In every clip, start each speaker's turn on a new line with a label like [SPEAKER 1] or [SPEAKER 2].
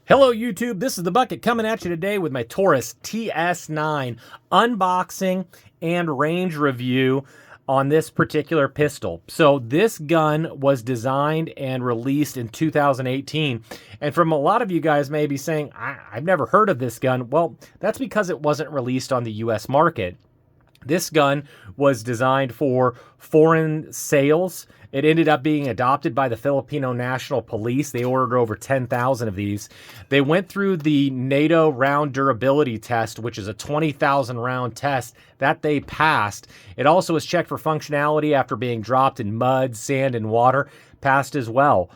[SPEAKER 1] Hello YouTube, this is The Bucket coming at you today with my Taurus Ts9 unboxing and range review on this particular pistol. So this gun was designed and released in 2018. And from a lot of you guys may be saying, I've never heard of this gun. Well, that's because it wasn't released on the US market. This gun was designed for foreign sales. It ended up being adopted by the Filipino National Police. They ordered over 10,000 of these. They went through the NATO round durability test, which is a 20,000 round test that they passed. It also was checked for functionality after being dropped in mud, sand, and water, passed as well.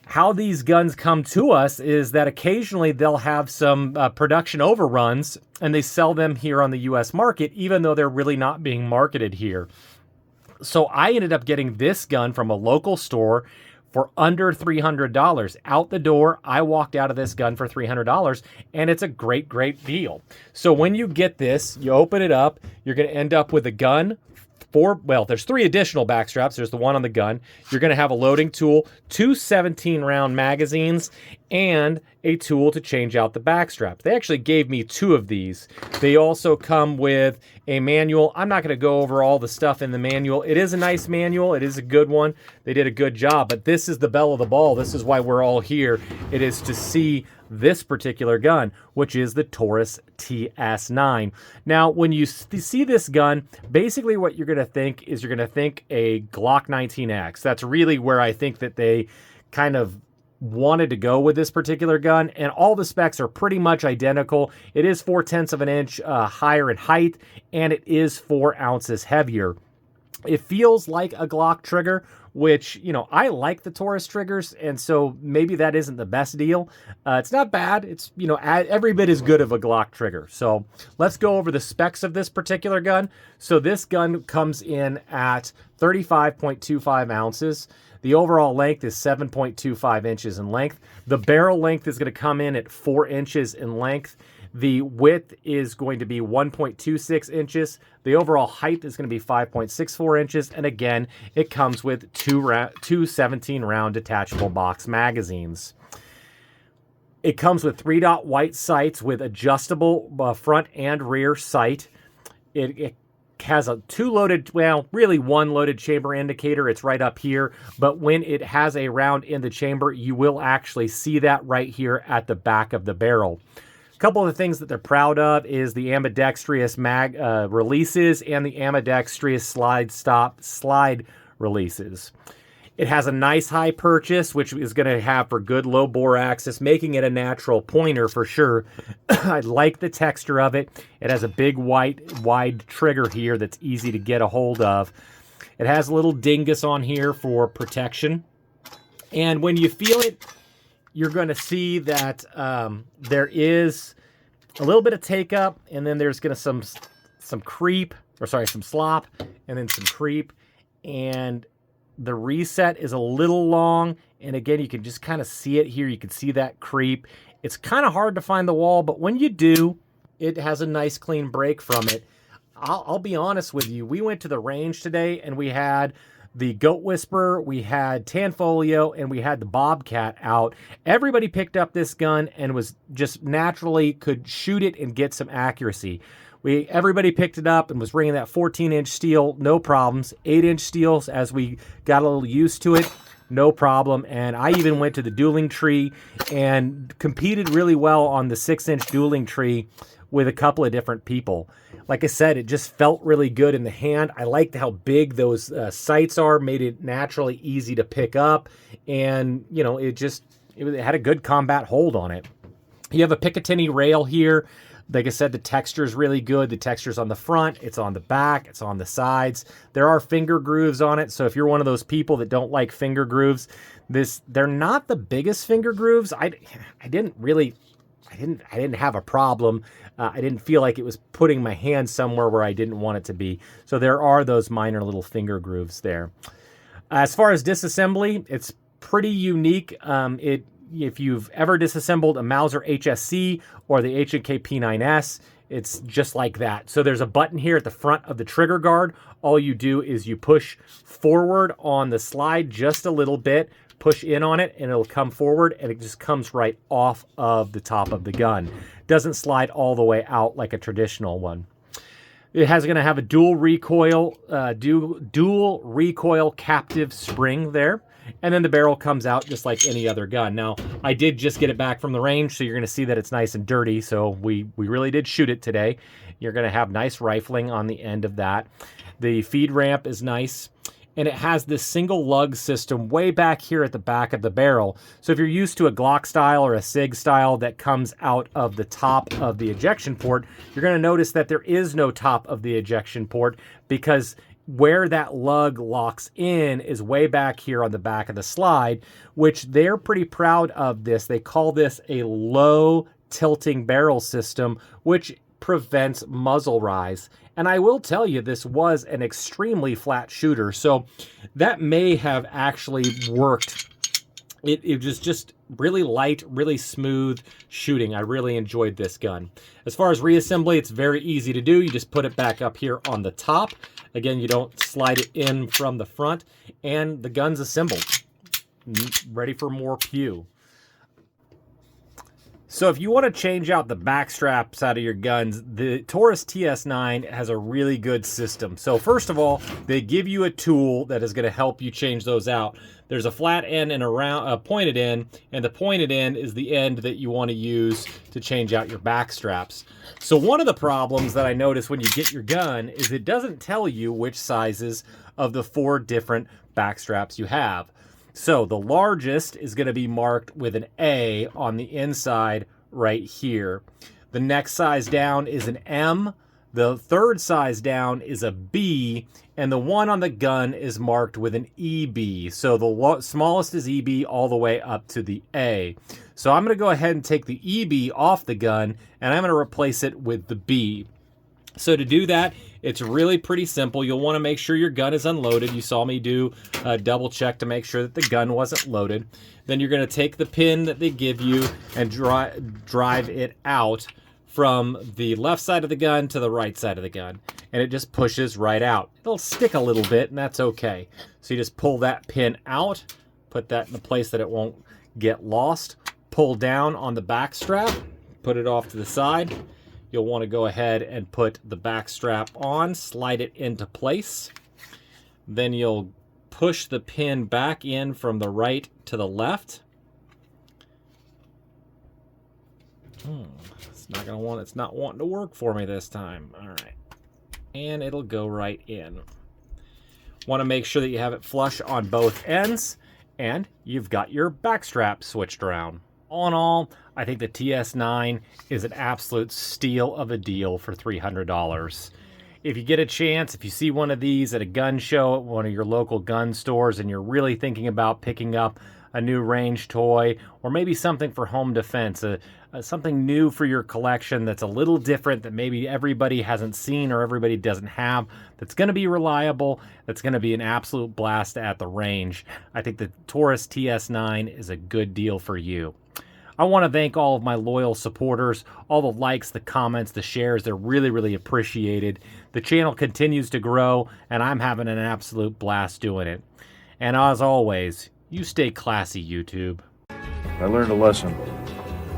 [SPEAKER 1] How these guns come to us is that occasionally they'll have some production overruns and they sell them here on the US market, even though they're really not being marketed here. So I ended up getting this gun from a local store for under $300. Out the door, I walked out of this gun for $300, and it's a great, great deal. So when you get this, you open it up, you're going to end up with a gun. There's 3 additional backstraps. There's the one on the gun. You're going to have a loading tool, 2 17-round magazines, and a tool to change out the backstrap. They actually gave me 2 of these. They also come with a manual. I'm not going to go over all the stuff in the manual. It is a nice manual. It is a good one. They did a good job, but this is the belle of the ball. This is why we're all here. It is to see this particular gun, which is the Taurus Ts9. Now, when you see this gun, basically what you're going to think is you're going to think a Glock 19X. That's really where I think that they kind of wanted to go with this particular gun, and all the specs are pretty much identical. It is 4/10 of an inch higher in height, and it is 4 ounces heavier. It feels like a Glock trigger, which, you know, I like the Taurus triggers, and so maybe that isn't the best deal. It's not bad. It's, you know, every bit as good of a Glock trigger. So let's go over the specs of this particular gun. So this gun comes in at 35.25 ounces. The overall length is 7.25 inches in length. The barrel length is going to come in at 4 inches in length. The width is going to be 1.26 inches. The overall height is going to be 5.64 inches. And again, it comes with two 17-round detachable box magazines. It comes with 3-dot white sights with adjustable front and rear sight. It has a 2 loaded, well, really 1 loaded chamber indicator. It's right up here. But when it has a round in the chamber, you will actually see that right here at the back of the barrel. Couple of the things that they're proud of is the ambidextrous releases and the ambidextrous slide releases. It has a nice high purchase, which is going to have for good low bore access, making it a natural pointer for sure. I like the texture of it. It has a big wide trigger here that's easy to get a hold of. It has a little dingus on here for protection. And when you feel it, you're going to see that there is a little bit of take up, and then there's going to some creep, or sorry, some slop, and then some creep. And the reset is a little long, and again, you can just kind of see it here. You can see that creep. It's kind of hard to find the wall, but when you do, it has a nice clean break from it. I'll be honest with you. We went to the range today, and we had the Goat Whisperer, we had Tanfolio, and we had the Bobcat out. Everybody picked up this gun and was just naturally could shoot it and get some accuracy. Everybody picked it up and was bringing that 14-inch steel, no problems. 8-inch steels, as we got a little used to it, no problem. And I even went to the dueling tree and competed really well on the 6-inch dueling tree with a couple of different people. Like I said, it just felt really good in the hand. I liked how big those sights are, made it naturally easy to pick up. And, you know, it had a good combat hold on it. You have a Picatinny rail here. Like I said, the texture is really good. The texture's on the front, it's on the back, it's on the sides. There are finger grooves on it, so if you're one of those people that don't like finger grooves, they're not the biggest finger grooves. I didn't have a problem. I didn't feel like it was putting my hand somewhere where I didn't want it to be. So there are those minor little finger grooves there. As far as disassembly, it's pretty unique. If you've ever disassembled a Mauser HSC or the H&K P9S, it's just like that. So there's a button here at the front of the trigger guard. All you do is you push forward on the slide just a little bit, push in on it and it'll come forward, and it just comes right off of the top of the gun. Doesn't slide all the way out like a traditional one. It has going to have a dual recoil captive spring there. And then the barrel comes out just like any other gun. Now, I did just get it back from the range, so you're going to see that it's nice and dirty. So we really did shoot it today. You're going to have nice rifling on the end of that. The feed ramp is nice. And it has this single lug system way back here at the back of the barrel. So if you're used to a Glock style or a SIG style that comes out of the top of the ejection port, you're going to notice that there is no top of the ejection port, because where that lug locks in is way back here on the back of the slide, which they're pretty proud of this. They call this a low tilting barrel system, which prevents muzzle rise. And I will tell you, this was an extremely flat shooter, so that may have actually worked. It was just really light, really smooth shooting. I really enjoyed this gun. As far as reassembly, it's very easy to do. You just put it back up here on the top. Again, you don't slide it in from the front, and the gun's assembled, ready for more pew. So if you want to change out the backstraps out of your guns, the Taurus Ts9 has a really good system. So first of all, they give you a tool that is going to help you change those out. There's a flat end and a pointed end, and the pointed end is the end that you want to use to change out your backstraps. So one of the problems that I noticed when you get your gun is it doesn't tell you which sizes of the 4 different backstraps you have. So the largest is going to be marked with an A on the inside right here. The next size down is an M. The third size down is a B. And the one on the gun is marked with an EB. So the smallest is EB all the way up to the A. So I'm going to go ahead and take the EB off the gun, and I'm going to replace it with the B. So to do that, it's really pretty simple. You'll want to make sure your gun is unloaded. You saw me do a double check to make sure that the gun wasn't loaded. Then you're going to take the pin that they give you and drive it out from the left side of the gun to the right side of the gun. And it just pushes right out. It'll stick a little bit, and that's okay. So you just pull that pin out, put that in a place that it won't get lost, pull down on the back strap, put it off to the side. You'll want to go ahead and put the back strap on, slide it into place. Then you'll push the pin back in from the right to the left. It's not wanting to work for me this time. All right. And it'll go right in. Want to make sure that you have it flush on both ends, and you've got your back strap switched around. All in all, I think the Ts9 is an absolute steal of a deal for $300. If you get a chance, if you see one of these at a gun show at one of your local gun stores and you're really thinking about picking up a new range toy, or maybe something for home defense, something new for your collection that's a little different that maybe everybody hasn't seen or everybody doesn't have, that's going to be reliable, that's going to be an absolute blast at the range, I think the Taurus Ts9 is a good deal for you. I want to thank all of my loyal supporters, all the likes, the comments, the shares. They're really, really appreciated. The channel continues to grow, and I'm having an absolute blast doing it. And as always, you stay classy, YouTube.
[SPEAKER 2] I learned a lesson.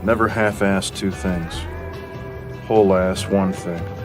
[SPEAKER 2] Never half-ass 2 things. Whole-ass 1 thing.